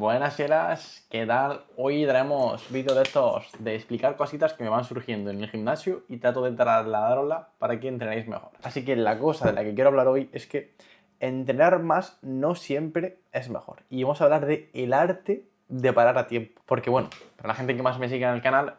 Buenas chelas, ¿qué tal? Hoy traemos vídeos de estos de explicar cositas que me van surgiendo en el gimnasio y trato de trasladarosla para que entrenéis mejor. Así que la cosa de la que quiero hablar hoy es que entrenar más no siempre es mejor. Y vamos a hablar de el arte de parar a tiempo. Porque bueno, para la gente que más me sigue en el canal,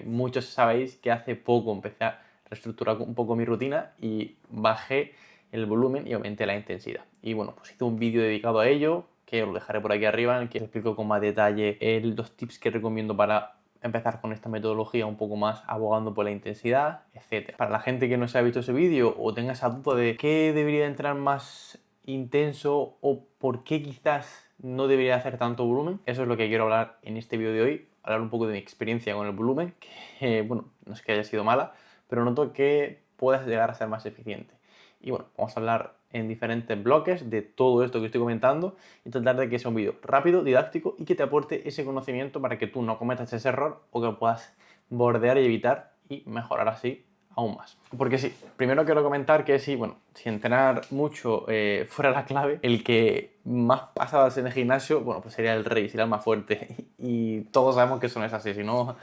muchos sabéis que hace poco empecé a reestructurar un poco mi rutina y bajé el volumen y aumenté la intensidad. Y bueno, pues hice un vídeo dedicado a ello, que os lo dejaré por aquí arriba, en el que os explico con más detalle los tips que recomiendo para empezar con esta metodología un poco más abogando por la intensidad, etc. Para la gente que no se ha visto ese vídeo o tenga esa duda de qué debería entrenar más intenso o por qué quizás no debería hacer tanto volumen, eso es lo que quiero hablar en este vídeo de hoy, hablar un poco de mi experiencia con el volumen, que bueno, no es que haya sido mala, pero noto que puedes llegar a ser más eficiente. Y bueno, vamos a hablar en diferentes bloques de todo esto que estoy comentando y tratar de que sea un vídeo rápido, didáctico y que te aporte ese conocimiento para que tú no cometas ese error o que puedas bordear y evitar y mejorar así aún más. Porque sí, primero quiero comentar que sí, bueno, si entrenar mucho fuera la clave, el que más pasadas en el gimnasio, bueno, pues sería el rey, sería el más fuerte. Y todos sabemos que eso no es así, si no,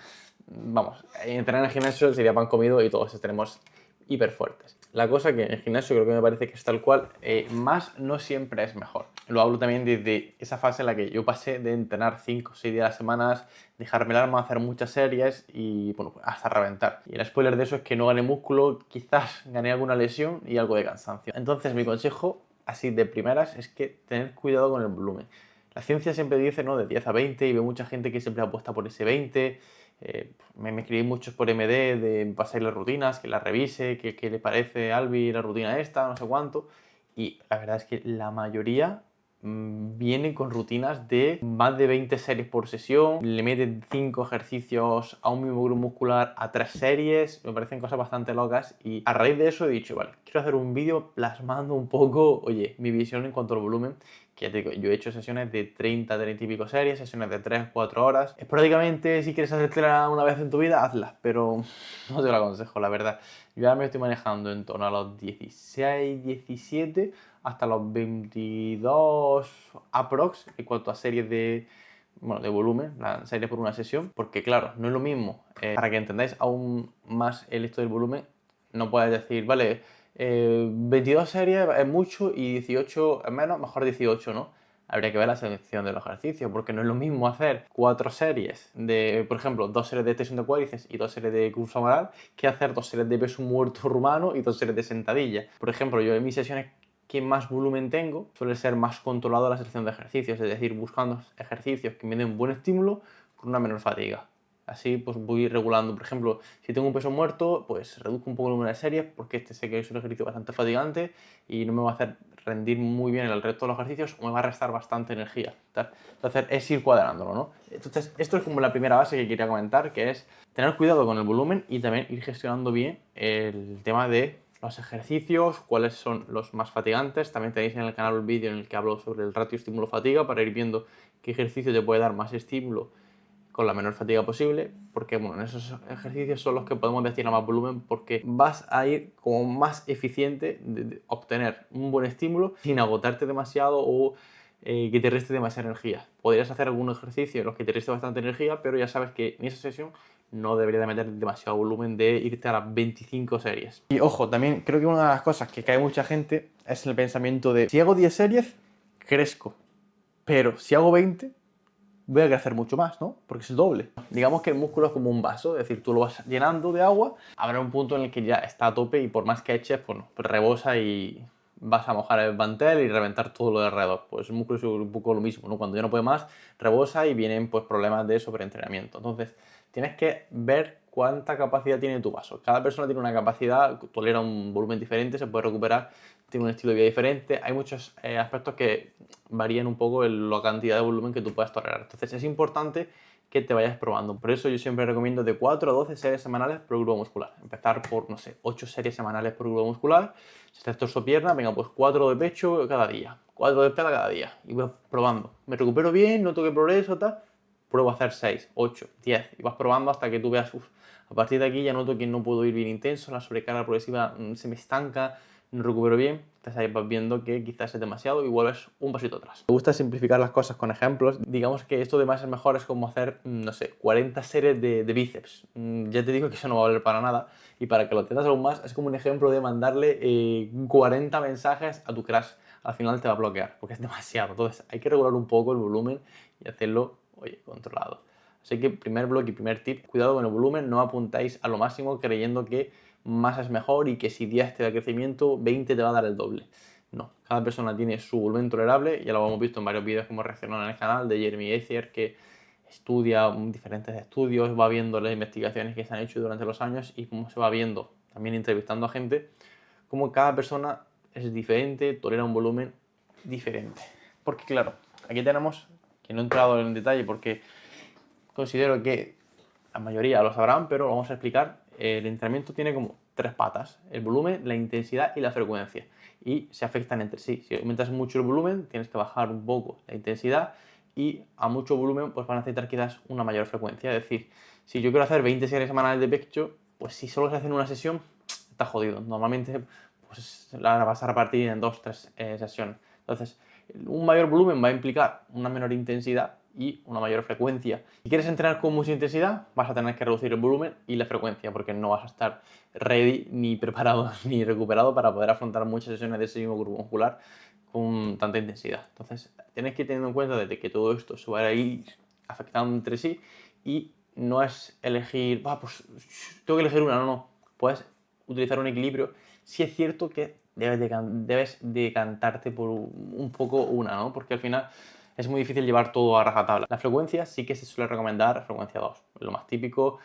vamos, entrenar en el gimnasio sería pan comido y todos estaremos hiper fuertes. La cosa que en el gimnasio creo que me parece que es tal cual, más no siempre es mejor. Lo hablo también desde esa fase en la que yo pasé de entrenar 5 o 6 días a las semanas, dejarme el alma, hacer muchas series y bueno, hasta reventar. Y el spoiler de eso es que no gané músculo, quizás gané alguna lesión y algo de cansancio. Entonces mi consejo, así de primeras, es que tener cuidado con el volumen. La ciencia siempre dice, ¿no?, de 10 a 20 y veo mucha gente que siempre apuesta por ese 20. Me escribí muchos por MD de pasar las rutinas, que las revise, que le parece a Albi la rutina esta, no sé cuánto. Y la verdad es que la mayoría viene con rutinas de más de 20 series por sesión, le meten 5 ejercicios a un mismo grupo muscular a 3 series, me parecen cosas bastante locas y a raíz de eso he dicho, vale, quiero hacer un vídeo plasmando un poco, oye, mi visión en cuanto al volumen, que ya te digo, yo he hecho sesiones de 30 y pico series, sesiones de 3, 4 horas. Esporádicamente, si quieres hacértela una vez en tu vida, hazla, pero no te lo aconsejo, la verdad. Yo ahora me estoy manejando en torno a los 16, 17 hasta los 22 aprox en cuanto a series de, bueno, de volumen, la serie por una sesión, porque claro, no es lo mismo, para que entendáis aún más el esto del volumen, no puedes decir, vale, 22 series es mucho y 18 es menos, mejor 18, ¿no? Habría que ver la selección de los ejercicios, porque no es lo mismo hacer 4 series de, por ejemplo, 2 series de extensión de cuádriceps y 2 series de cruz femoral, que hacer 2 series de peso muerto rumano y 2 series de sentadilla. Por ejemplo, yo en mis sesiones que más volumen tengo, suele ser más controlado la selección de ejercicios, es decir, buscando ejercicios que me den buen estímulo con una menor fatiga. Así pues voy regulando, por ejemplo, si tengo un peso muerto, pues reduzco un poco el número de series porque este sé que es un ejercicio bastante fatigante y no me va a hacer rendir muy bien el resto de los ejercicios o me va a restar bastante energía. Entonces es ir cuadrándolo, ¿no? Entonces esto es como la primera base que quería comentar, que es tener cuidado con el volumen y también ir gestionando bien el tema de los ejercicios, cuáles son los más fatigantes. También tenéis en el canal un vídeo en el que hablo sobre el ratio estímulo-fatiga para ir viendo qué ejercicio te puede dar más estímulo con la menor fatiga posible, porque bueno, en esos ejercicios son los que podemos destinar más volumen porque vas a ir como más eficiente de obtener un buen estímulo sin agotarte demasiado o que te reste demasiada energía. Podrías hacer algún ejercicio en los que te reste bastante energía, pero ya sabes que en esa sesión no debería de meter demasiado volumen de irte a las 25 series. Y ojo, también creo que una de las cosas que cae mucha gente es el pensamiento de si hago 10 series, crezco, pero si hago 20, voy a crecer mucho más, ¿no? Porque es el doble. Digamos que el músculo es como un vaso, es decir, tú lo vas llenando de agua, habrá un punto en el que ya está a tope y por más que eches, pues, no, pues rebosa y vas a mojar el mantel y reventar todo lo de alrededor. Pues el músculo es un poco lo mismo, ¿no? Cuando ya no puede más, rebosa y vienen pues problemas de sobreentrenamiento. Entonces, tienes que ver cuánta capacidad tiene tu vaso. Cada persona tiene una capacidad, tolera un volumen diferente, se puede recuperar, tiene un estilo de vida diferente. Hay muchos aspectos que varían un poco la cantidad de volumen que tú puedas tolerar. Entonces es importante que te vayas probando. Por eso yo siempre recomiendo de 4 a 12 series semanales por grupo muscular. Empezar por, no sé, 8 series semanales por grupo muscular. Si estás torso pierna, venga, pues 4 de pecho cada día, 4 de espalda cada día. Y voy probando. Me recupero bien, noto que progreso, tal. Pruebo a hacer 6, 8, 10 y vas probando hasta que tú veas, a partir de aquí ya noto que no puedo ir bien intenso, la sobrecarga progresiva se me estanca, no recupero bien, entonces ahí vas viendo que quizás es demasiado y vuelves un pasito atrás. Me gusta simplificar las cosas con ejemplos. Digamos que esto de más es mejor es como hacer, no sé, 40 series de bíceps. Ya te digo que eso no va a valer para nada, y para que lo entiendas aún más, es como un ejemplo de mandarle 40 mensajes a tu crush. Al final te va a bloquear, porque es demasiado. Entonces hay que regular un poco el volumen y hacerlo, oye, controlado. Así que primer bloque y primer tip, cuidado con el volumen, no apuntáis a lo máximo creyendo que más es mejor y que si 10 te da crecimiento, 20 te va a dar el doble. No, cada persona tiene su volumen tolerable, ya lo hemos visto en varios vídeos que hemos reaccionado en el canal de Jeremy Ethier, que estudia diferentes estudios, va viendo las investigaciones que se han hecho durante los años y cómo se va viendo, también entrevistando a gente, cómo cada persona es diferente, tolera un volumen diferente. Porque claro, aquí tenemos, que no he entrado en detalle porque considero que la mayoría lo sabrán, pero lo vamos a explicar. El entrenamiento tiene como 3 patas: el volumen, la intensidad y la frecuencia. Y se afectan entre sí. Si aumentas mucho el volumen, tienes que bajar un poco la intensidad, y a mucho volumen pues van a necesitar quizás una mayor frecuencia. Es decir, si yo quiero hacer 20 series semanales de pecho, pues si solo se hace en una sesión, está jodido. Normalmente pues la vas a repartir en 2-3 sesiones. Entonces, un mayor volumen va a implicar una menor intensidad y una mayor frecuencia. Si quieres entrenar con mucha intensidad, vas a tener que reducir el volumen y la frecuencia, porque no vas a estar ready, ni preparado, ni recuperado para poder afrontar muchas sesiones de ese mismo grupo muscular con tanta intensidad. Entonces, tienes que tener en cuenta de que todo esto se va a ir afectando entre sí, y no es elegir, pues tengo que elegir una, no. Puedes utilizar un equilibrio. Sí es cierto que debes decantarte por un poco una, ¿no? Porque al final es muy difícil llevar todo a rajatabla. La frecuencia sí que se suele recomendar frecuencia 2, lo más típico.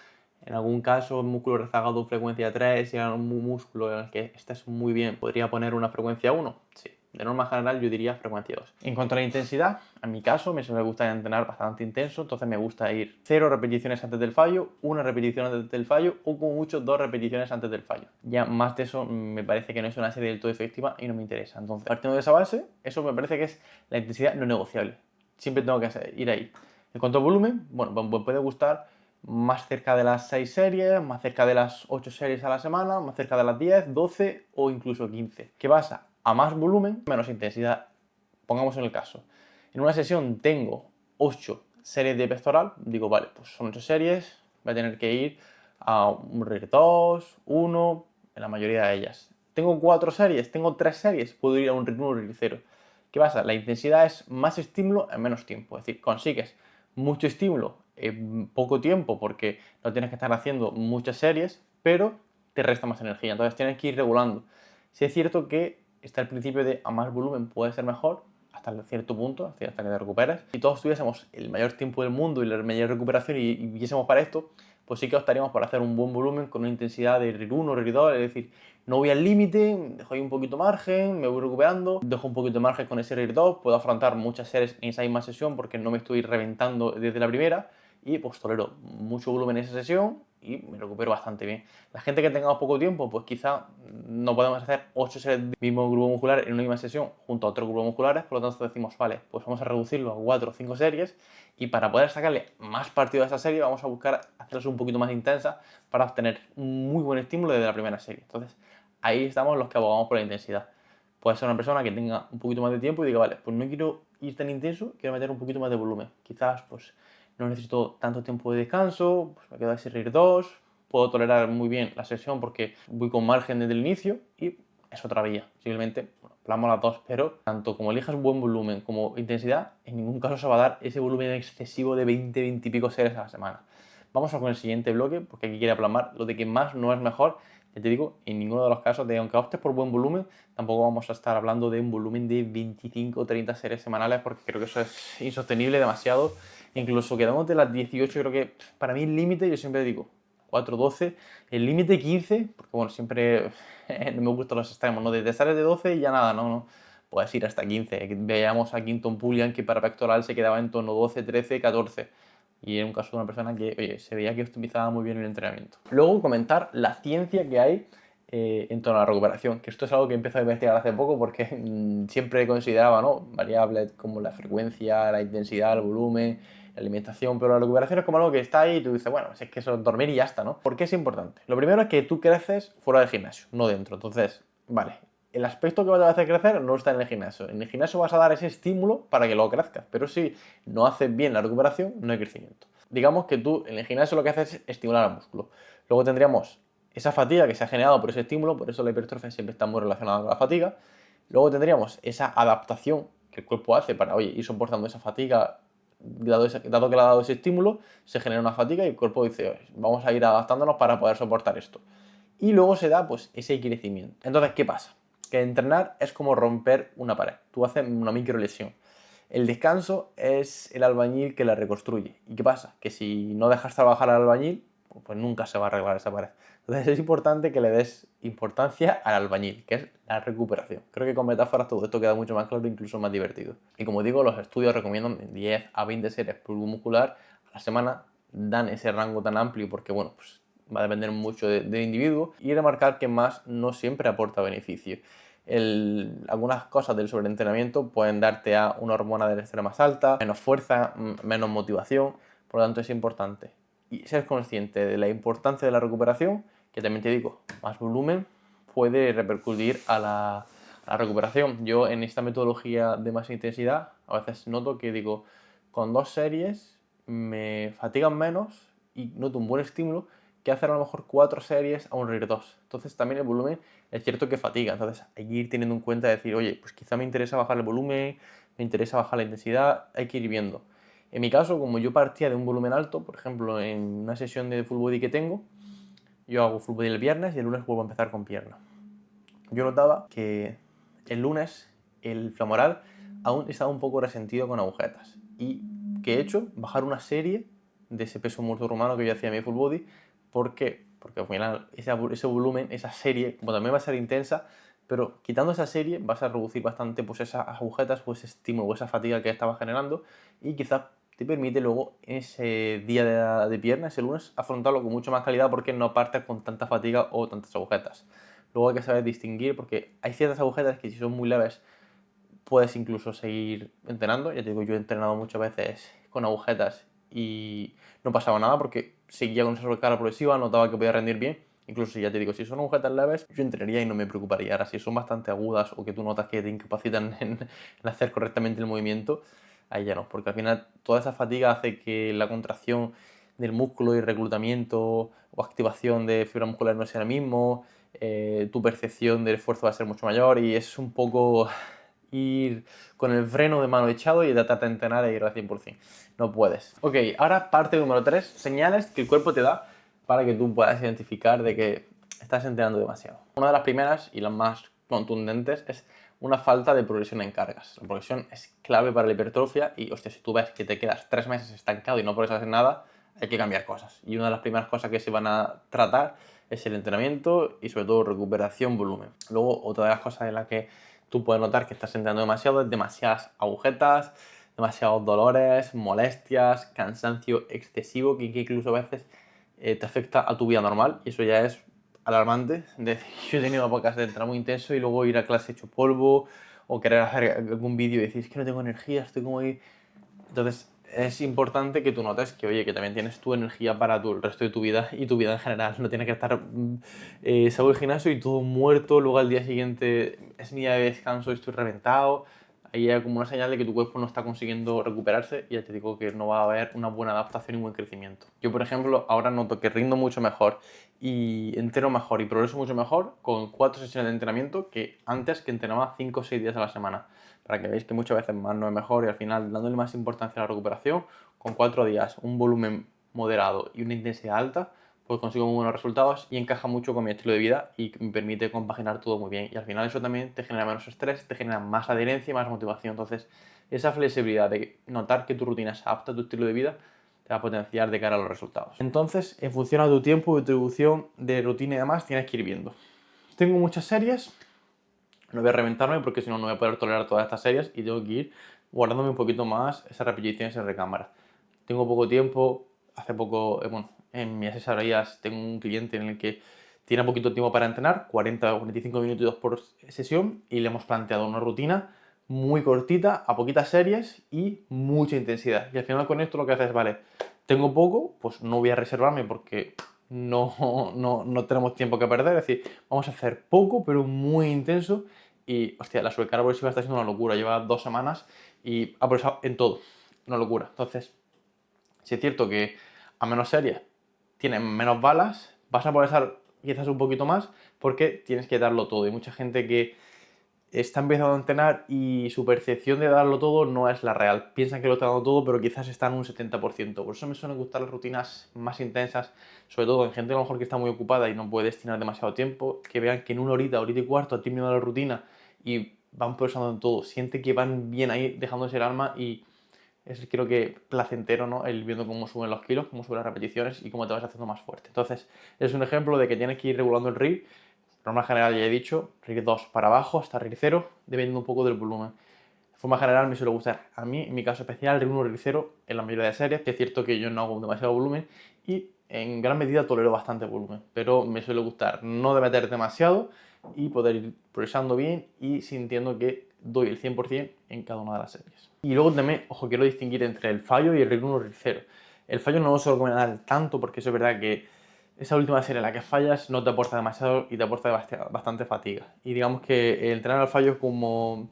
En algún caso, músculo rezagado frecuencia 3, y en algún músculo en el que estés muy bien, ¿podría poner una frecuencia 1? Sí. De norma general yo diría frecuencia 2. En cuanto a la intensidad, en mi caso me gusta entrenar bastante intenso, entonces me gusta ir 0 repeticiones antes del fallo, 1 repetición antes del fallo, o como mucho 2 repeticiones antes del fallo. Ya más de eso me parece que no es una serie del todo efectiva y no me interesa. Entonces, partiendo de esa base, eso me parece que es la intensidad no negociable. Siempre tengo que ir ahí. En cuanto al volumen, bueno, me puede gustar más cerca de las 6 series, más cerca de las 8 series a la semana, más cerca de las 10, 12 o incluso 15. ¿Qué pasa? A más volumen, menos intensidad. Pongamos en el caso, en una sesión tengo 8 series de pectoral, digo, vale, pues son 8 series, voy a tener que ir a un RIR 2, 1, en la mayoría de ellas. Tengo 4 series, tengo 3 series, puedo ir a un RIR 1, RIR 0. ¿Qué pasa? La intensidad es más estímulo en menos tiempo, es decir, consigues mucho estímulo en poco tiempo porque no tienes que estar haciendo muchas series, pero te resta más energía, entonces tienes que ir regulando. Sí es cierto que está el principio de a más volumen puede ser mejor, hasta cierto punto, hasta que te recuperes. Si todos tuviésemos el mayor tiempo del mundo y la mayor recuperación y viésemos para esto, pues sí que optaríamos por hacer un buen volumen con una intensidad de RIR 1, RIR 2, es decir, no voy al límite, dejo ahí un poquito de margen, me voy recuperando, dejo un poquito de margen con ese RIR 2, puedo afrontar muchas series en esa misma sesión porque no me estoy reventando desde la primera, y pues tolero mucho volumen en esa sesión y me recupero bastante bien. La gente que tengamos poco tiempo, pues quizá no podemos hacer 8 series del mismo grupo muscular en una misma sesión junto a otros grupos musculares, por lo tanto decimos, vale, pues vamos a reducirlo a 4 o 5 series, y para poder sacarle más partido a esta serie vamos a buscar hacerlas un poquito más intensas para obtener un muy buen estímulo desde la primera serie. Entonces ahí estamos los que abogamos por la intensidad. Puede ser una persona que tenga un poquito más de tiempo y diga, vale, pues no quiero ir tan intenso, quiero meter un poquito más de volumen. Quizás pues no necesito tanto tiempo de descanso, pues me quedo a RIR 2, puedo tolerar muy bien la sesión porque voy con margen desde el inicio, y es otra vía. Simplemente plamo las dos, pero tanto como elijas buen volumen como intensidad, en ningún caso se va a dar ese volumen excesivo de 20, 20 y pico series a la semana. Vamos a con el siguiente bloque, porque aquí quiere plasmar lo de que más no es mejor. Ya te digo, en ninguno de los casos, aunque optes por buen volumen, tampoco vamos a estar hablando de un volumen de 25 o 30 series semanales, porque creo que eso es insostenible, demasiado. Incluso quedamos de las 18, creo que para mí el límite, yo siempre digo 4, 12, el límite 15, porque bueno, siempre no me gustan los extremos, ¿no? Desde sales de 12 y ya nada, no. Puedes ir hasta 15. Veamos a Quinton Pulliam, que para pectoral se quedaba en torno 12, 13, 14. Y en un caso de una persona que, oye, se veía que optimizaba muy bien el entrenamiento. Luego comentar la ciencia que hay en torno a la recuperación, que esto es algo que he empezado a investigar hace poco porque siempre consideraba, ¿no?, variables como la frecuencia, la intensidad, el volumen, la alimentación, pero la recuperación es como algo que está ahí y tú dices, bueno, pues es que eso es dormir y ya está, ¿no? ¿Por qué es importante? Lo primero es que tú creces fuera del gimnasio, no dentro. Entonces, vale, el aspecto que va a hacer crecer no está en el gimnasio. En el gimnasio vas a dar ese estímulo para que luego crezcas, pero si no haces bien la recuperación, no hay crecimiento. Digamos que tú en el gimnasio lo que haces es estimular al músculo. Luego tendríamos esa fatiga que se ha generado por ese estímulo, por eso la hipertrofia siempre está muy relacionada con la fatiga. Luego tendríamos esa adaptación que el cuerpo hace para, oye, ir soportando esa fatiga, dado que le ha dado ese estímulo, se genera una fatiga y el cuerpo dice, oye, vamos a ir adaptándonos para poder soportar esto. Y luego se da pues ese crecimiento. Entonces, ¿qué pasa? Que entrenar es como romper una pared. Tú haces una micro lesión. El descanso es el albañil que la reconstruye. ¿Y qué pasa? Que si no dejas trabajar al albañil, pues nunca se va a arreglar esa pared. Entonces es importante que le des importancia al albañil, que es la recuperación. Creo que con metáforas todo esto queda mucho más claro e incluso más divertido. Y como digo, los estudios recomiendan 10 a 20 series por grupo muscular a la semana, dan ese rango tan amplio porque, bueno, pues va a depender mucho del individuo, y remarcar que más no siempre aporta beneficio. Algunas cosas del sobreentrenamiento pueden darte a una hormona del estrés más alta, menos fuerza, menos motivación, por lo tanto es importante. Y ser consciente de la importancia de la recuperación, que también te digo, más volumen puede repercutir a la recuperación. Yo en esta metodología de más intensidad a veces noto que digo, con 2 series me fatigan menos y noto un buen estímulo que hacer a lo mejor 4 series a un RIR 2. Entonces también el volumen es cierto que fatiga, entonces hay que ir teniendo en cuenta y decir, oye, pues quizá me interesa bajar el volumen, me interesa bajar la intensidad, hay que ir viendo. En mi caso, como yo partía de un volumen alto, por ejemplo, en una sesión de full body que tengo, yo hago full body el viernes y el lunes vuelvo a empezar con pierna. Yo notaba que el lunes el femoral aún estaba un poco resentido con agujetas. Y que he hecho, bajar una serie de ese peso muerto rumano que yo hacía en mi full body. ¿Por qué? Porque al final ese volumen, esa serie, como también va a ser intensa, pero quitando esa serie vas a reducir bastante pues esas agujetas o ese estímulo o esa fatiga que estaba generando, y quizás te permite luego ese día de pierna, ese lunes, afrontarlo con mucho más calidad porque no partes con tanta fatiga o tantas agujetas. Luego hay que saber distinguir porque hay ciertas agujetas que si son muy leves puedes incluso seguir entrenando. Ya te digo, yo he entrenado muchas veces con agujetas y no pasaba nada porque seguía con esa sobrecarga progresiva, notaba que podía rendir bien. Incluso ya te digo, si son agujetas leves, yo entrenaría y no me preocuparía. Ahora, si son bastante agudas o que tú notas que te incapacitan en hacer correctamente el movimiento, ahí ya no, porque al final toda esa fatiga hace que la contracción del músculo y reclutamiento o activación de fibra muscular no sea el mismo, tu percepción del esfuerzo va a ser mucho mayor y es un poco ir con el freno de mano echado y tratar de entrenar e ir al 100%. No puedes. Ok, ahora parte número 3, señales que el cuerpo te da para que tú puedas identificar de que estás entrenando demasiado. Una de las primeras y las más contundentes es una falta de progresión en cargas. La progresión es clave para la hipertrofia y, hostia, si tú ves que te quedas 3 meses estancado y no puedes hacer nada, hay que cambiar cosas. Y una de las primeras cosas que se van a tratar es el entrenamiento y sobre todo recuperación, volumen. Luego, otra de las cosas en las que tú puedes notar que estás entrenando demasiado es demasiadas agujetas, demasiados dolores, molestias, cansancio excesivo que incluso a veces te afecta a tu vida normal, y eso ya es alarmante. Yo he tenido épocas de entrenar muy intenso y luego ir a clase hecho polvo o querer hacer algún vídeo y decir, es que no tengo energía, estoy como ahí. Entonces es importante que tú notes que, oye, que también tienes tu energía para el resto de tu vida y tu vida en general. No tienes que estar, salgo del gimnasio y todo muerto, luego al día siguiente es mi día de descanso y estoy reventado. Ahí hay como una señal de que tu cuerpo no está consiguiendo recuperarse y ya te digo que no va a haber una buena adaptación y un buen crecimiento. Yo, por ejemplo, ahora noto que rindo mucho mejor y entreno mejor y progreso mucho mejor con 4 sesiones de entrenamiento que antes, que entrenaba 5 o 6 días a la semana. Para que veáis que muchas veces más no es mejor, y al final dándole más importancia a la recuperación, con 4 días, un volumen moderado y una intensidad alta, pues consigo muy buenos resultados y encaja mucho con mi estilo de vida y me permite compaginar todo muy bien. Y al final eso también te genera menos estrés, te genera más adherencia y más motivación. Entonces, esa flexibilidad de notar que tu rutina es apta a tu estilo de vida te va a potenciar de cara a los resultados. Entonces, en función a tu tiempo y distribución de rutina y demás, tienes que ir viendo. Tengo muchas series, no voy a reventarme porque si no, no voy a poder tolerar todas estas series y tengo que ir guardándome un poquito más esas repeticiones en recámara. Tengo poco tiempo, hace poco, bueno, en mis asesorías tengo un cliente en el que tiene poquito tiempo para entrenar, 40 o 45 minutos por sesión, y le hemos planteado una rutina muy cortita, a poquitas series y mucha intensidad. Y al final con esto lo que haces es, vale, tengo poco, pues no voy a reservarme porque no tenemos tiempo que perder, es decir, vamos a hacer poco pero muy intenso y, hostia, la subcarga progresiva está siendo una locura, lleva 2 semanas y ha progresado en todo, una locura. Entonces, si es cierto que a menos series tienes menos balas, vas a progresar quizás un poquito más porque tienes que darlo todo. Hay mucha gente que está empezando a entrenar y su percepción de darlo todo no es la real. Piensan que lo está dando todo, pero quizás está en un 70%. Por eso me suelen gustar las rutinas más intensas, sobre todo en gente a lo mejor que está muy ocupada y no puede destinar demasiado tiempo, que vean que en una horita y cuarto ha terminado la rutina y van progresando en todo. Siente que van bien ahí dejándose el alma y es, creo que, placentero, ¿no? El viendo cómo suben los kilos, cómo suben las repeticiones y cómo te vas haciendo más fuerte. Entonces, es un ejemplo de que tienes que ir regulando el RIR. Norma general ya he dicho, RIR 2 para abajo hasta RIR 0, dependiendo un poco del volumen. De forma general me suele gustar, a mí, en mi caso especial, RIR 1, RIR 0 en la mayoría de series, que es cierto que yo no hago demasiado volumen y en gran medida tolero bastante volumen, pero me suele gustar no de meter demasiado y poder ir progresando bien y sintiendo que doy el 100% en cada una de las series. Y luego también, ojo, quiero distinguir entre el fallo y el RIR 1, RIR 0. El fallo no lo suelo comentar tanto porque eso es verdad que esa última serie en la que fallas no te aporta demasiado y te aporta bastante fatiga. Y digamos que entrenar al fallo es como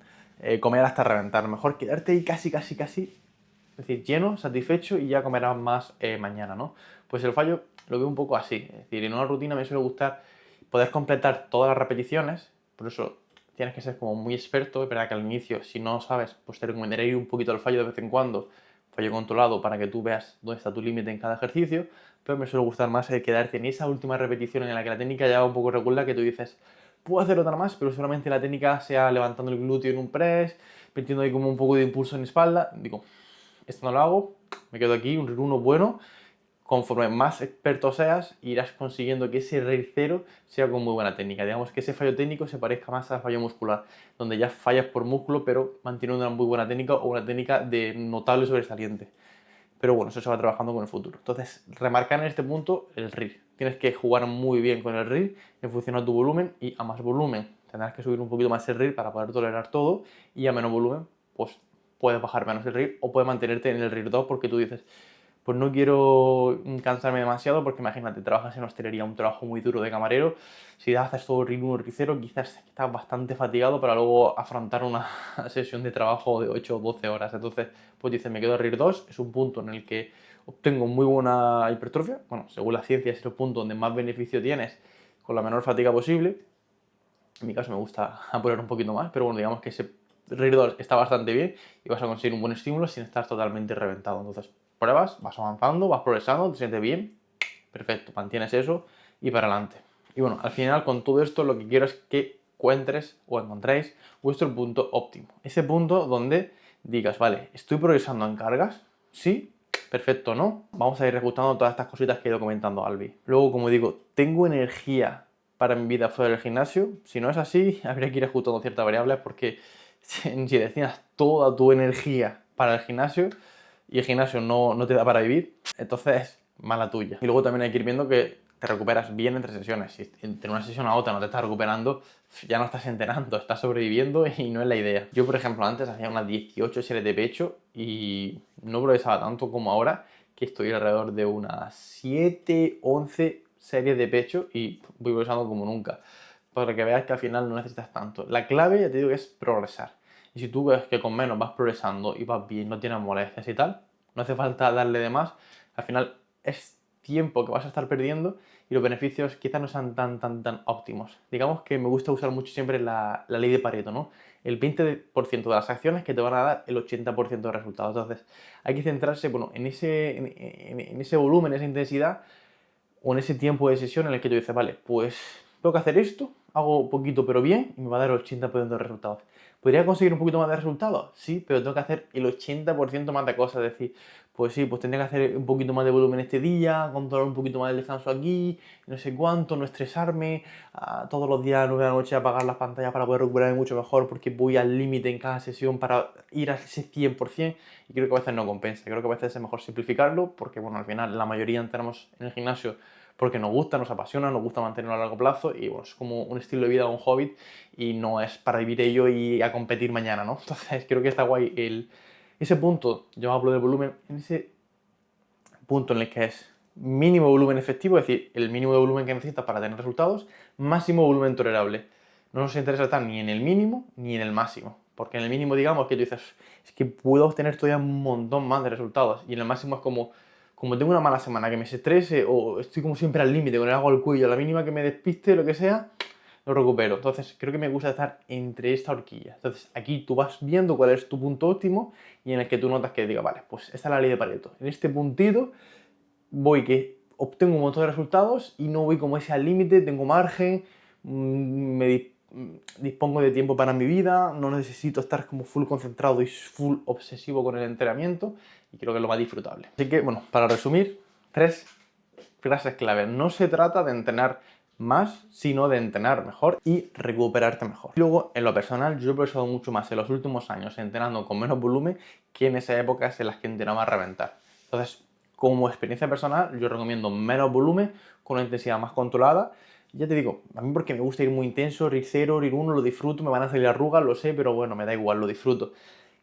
comer hasta reventar. Mejor quedarte ahí casi, es decir, lleno, satisfecho y ya comerás más mañana, ¿no? Pues el fallo lo veo un poco así. Es decir, en una rutina me suele gustar poder completar todas las repeticiones, por eso tienes que ser como muy experto. Es verdad que al inicio, si no sabes, pues te recomendaría ir un poquito al fallo de vez en cuando, fallo controlado, para que tú veas dónde está tu límite en cada ejercicio, pero me suele gustar más el quedarte en esa última repetición en la que la técnica ya va un poco regular, que tú dices, puedo hacer otra más, pero solamente la técnica sea levantando el glúteo en un press, metiendo ahí como un poco de impulso en espalda. Digo, esto no lo hago, me quedo aquí, un RIR 1 bueno. Conforme más experto seas, irás consiguiendo que ese RIR 0 sea con muy buena técnica. Digamos que ese fallo técnico se parezca más al fallo muscular, donde ya fallas por músculo, pero manteniendo una muy buena técnica o una técnica de notable sobresaliente. Pero bueno, eso se va trabajando con el futuro. Entonces, remarcar en este punto el RIR. Tienes que jugar muy bien con el RIR en función a tu volumen y a más volumen tendrás que subir un poquito más el RIR para poder tolerar todo y a menos volumen, pues puedes bajar menos el RIR o puedes mantenerte en el RIR 2 porque tú dices, pues no quiero cansarme demasiado porque imagínate, trabajas en hostelería, un trabajo muy duro de camarero, si haces todo RIR 1, RIR 0, quizás estás bastante fatigado para luego afrontar una sesión de trabajo de 8 o 12 horas. Entonces, pues dices, me quedo a RIR 2, es un punto en el que obtengo muy buena hipertrofia, bueno, según la ciencia es el punto donde más beneficio tienes con la menor fatiga posible. En mi caso me gusta apurar un poquito más, pero bueno, digamos que ese RIR 2 está bastante bien y vas a conseguir un buen estímulo sin estar totalmente reventado. Entonces, pruebas, vas avanzando, vas progresando, te sientes bien, perfecto, mantienes eso y para adelante. Y bueno, al final con todo esto lo que quiero es que encuentres o encontréis vuestro punto óptimo. Ese punto donde digas, vale, estoy progresando en cargas, sí, perfecto, ¿no? Vamos a ir ejecutando todas estas cositas que he ido comentando, Albi. Luego, como digo, tengo energía para mi vida fuera del gimnasio. Si no es así, habría que ir ajustando ciertas variables porque si destinas toda tu energía para el gimnasio y el gimnasio no te da para vivir, entonces mala tuya. Y luego también hay que ir viendo que te recuperas bien entre sesiones. Si entre una sesión a otra no te estás recuperando, ya no estás entrenando, estás sobreviviendo y no es la idea. Yo, por ejemplo, antes hacía unas 18 series de pecho y no progresaba tanto como ahora, que estoy alrededor de unas 7, 11 series de pecho y voy progresando como nunca. Para que veas que al final no necesitas tanto. La clave, ya te digo, que es progresar. Y si tú ves que con menos vas progresando y vas bien, no tienes molestias y tal, no hace falta darle de más. Al final es tiempo que vas a estar perdiendo y los beneficios quizás no sean tan óptimos. Digamos que me gusta usar mucho siempre la ley de Pareto, ¿no? El 20% de las acciones que te van a dar el 80% de resultados. Entonces, hay que centrarse, bueno, en ese volumen, en esa intensidad o en ese tiempo de sesión en el que tú dices, vale, pues tengo que hacer esto, hago poquito pero bien y me va a dar el 80% de resultados. ¿Podría conseguir un poquito más de resultados? Sí, pero tengo que hacer el 80% más de cosas. Es decir, pues sí, pues tendría que hacer un poquito más de volumen este día, controlar un poquito más el descanso aquí, no sé cuánto, no estresarme, todos los días a 9 de la noche apagar las pantallas para poder recuperarme mucho mejor porque voy al límite en cada sesión para ir a ese 100%. Y creo que a veces no compensa. Creo que a veces es mejor simplificarlo porque, bueno, al final la mayoría entramos en el gimnasio porque nos gusta, nos apasiona, nos gusta mantenerlo a largo plazo y bueno, es como un estilo de vida, un hobby y no es para vivir ello y a competir mañana, ¿no? Entonces creo que está guay ese punto, yo hablo de volumen, en ese punto en el que es mínimo volumen efectivo, es decir, el mínimo de volumen que necesitas para tener resultados, máximo volumen tolerable. No nos interesa estar ni en el mínimo ni en el máximo, porque en el mínimo digamos que tú dices, es que puedo obtener todavía un montón más de resultados, y en el máximo es como tengo una mala semana, que me estrese o estoy como siempre al límite con el agua al cuello, a la mínima que me despiste, lo que sea, lo recupero. Entonces creo que me gusta estar entre esta horquilla. Entonces aquí tú vas viendo cuál es tu punto óptimo y en el que tú notas que diga, vale, pues esta es la ley de Pareto. En este puntito voy que obtengo un montón de resultados y no voy como ese al límite, tengo margen, dispongo de tiempo para mi vida, no necesito estar como full concentrado y full obsesivo con el entrenamiento y creo que es lo más disfrutable. Así que, bueno, para resumir, 3 frases clave. No se trata de entrenar más, sino de entrenar mejor y recuperarte mejor. Y luego, en lo personal, yo he progresado mucho más en los últimos años entrenando con menos volumen que en esas épocas en las que entrenaba a reventar. Entonces, como experiencia personal, yo recomiendo menos volumen con una intensidad más controlada. Ya te digo, a mí porque me gusta ir muy intenso, RIR 0, RIR 1, lo disfruto, me van a salir arrugas, lo sé, pero bueno, me da igual, lo disfruto.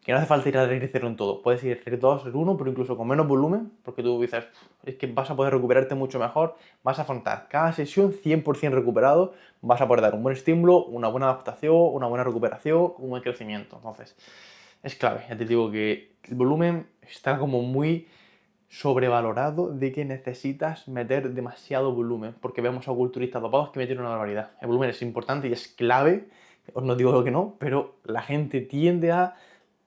Que no hace falta ir a RIR 0 en todo, puedes ir RIR 2, RIR 1, pero incluso con menos volumen, porque tú dices, es que vas a poder recuperarte mucho mejor, vas a afrontar cada sesión 100% recuperado, vas a poder dar un buen estímulo, una buena adaptación, una buena recuperación, un buen crecimiento. Entonces, es clave, ya te digo que el volumen está como muy sobrevalorado de que necesitas meter demasiado volumen, porque vemos a culturistas dopados que meten una barbaridad. El volumen es importante y es clave, os no digo que no, pero la gente tiende a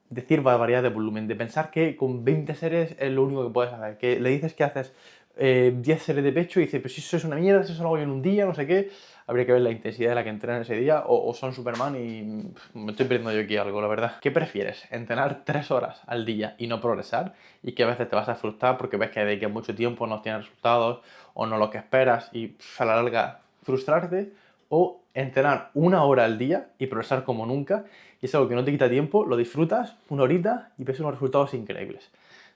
decir barbaridad de volumen, de pensar que con 20 series es lo único que puedes hacer, que le dices que haces 10 series de pecho y dices, pues si eso es una mierda, si eso lo hago yo en un día, no sé qué, habría que ver la intensidad de la que entrenan ese día, o son Superman y me estoy perdiendo yo aquí algo, la verdad. ¿Qué prefieres? ¿Entrenar 3 horas al día y no progresar? Y que a veces te vas a frustrar porque ves que de que mucho tiempo no tienes resultados o no lo que esperas y a la larga frustrarte, o entrenar 1 hora al día y progresar como nunca, y es algo que no te quita tiempo, lo disfrutas 1 horita y ves unos resultados increíbles.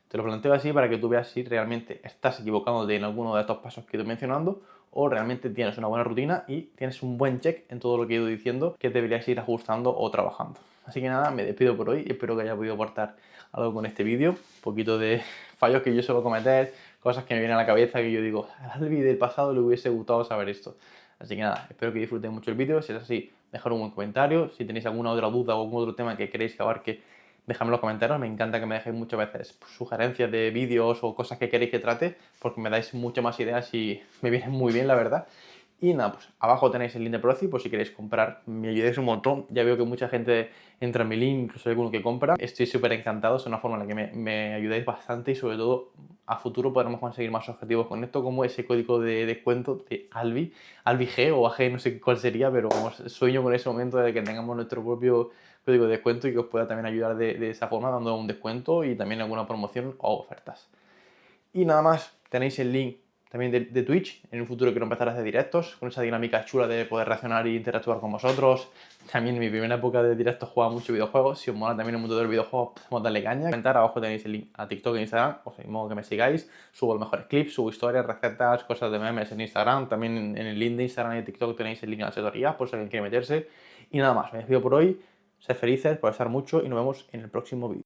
Te lo planteo así para que tú veas si realmente estás equivocándote en alguno de estos pasos que estoy mencionando o realmente tienes una buena rutina y tienes un buen check en todo lo que he ido diciendo que deberías ir ajustando o trabajando. Así que nada, me despido por hoy y espero que haya podido aportar algo con este vídeo, un poquito de fallos que yo suelo cometer, cosas que me vienen a la cabeza que yo digo, al vídeo del pasado le hubiese gustado saber esto. Así que nada, espero que disfruten mucho el vídeo. Si es así, dejad un buen comentario. Si tenéis alguna otra duda o algún otro tema que queréis que abarque, dejadme en los comentarios. Me encanta que me dejéis muchas veces sugerencias de vídeos o cosas que queréis que trate, porque me dais muchas más ideas y me vienen muy bien, la verdad. Y nada, pues abajo tenéis el link de Proci por si queréis comprar, me ayudáis un montón. Ya veo que mucha gente entra en mi link, incluso hay alguno que compra. Estoy súper encantado, es una forma en la que me ayudáis bastante y sobre todo a futuro podremos conseguir más objetivos con esto, como ese código de descuento de Albi, Albi G o AG, no sé cuál sería, pero vamos, sueño con ese momento de que tengamos nuestro propio código de descuento y que os pueda también ayudar de esa forma, dando un descuento y también alguna promoción o ofertas. Y nada más, tenéis el link también de Twitch. En un futuro quiero empezar a hacer directos con esa dinámica chula de poder reaccionar e interactuar con vosotros. También en mi primera época de directos jugaba mucho videojuegos. Si os mola también el mundo del videojuego, podemos darle caña. Comentar, abajo tenéis el link a TikTok e Instagram. Os animo a que me sigáis. Subo los mejores clips, subo historias, recetas, cosas de memes en Instagram. También en el link de Instagram y TikTok tenéis el link a las tutorías por si alguien quiere meterse. Y nada más, me despido por hoy. Sed felices, por estar mucho y nos vemos en el próximo vídeo.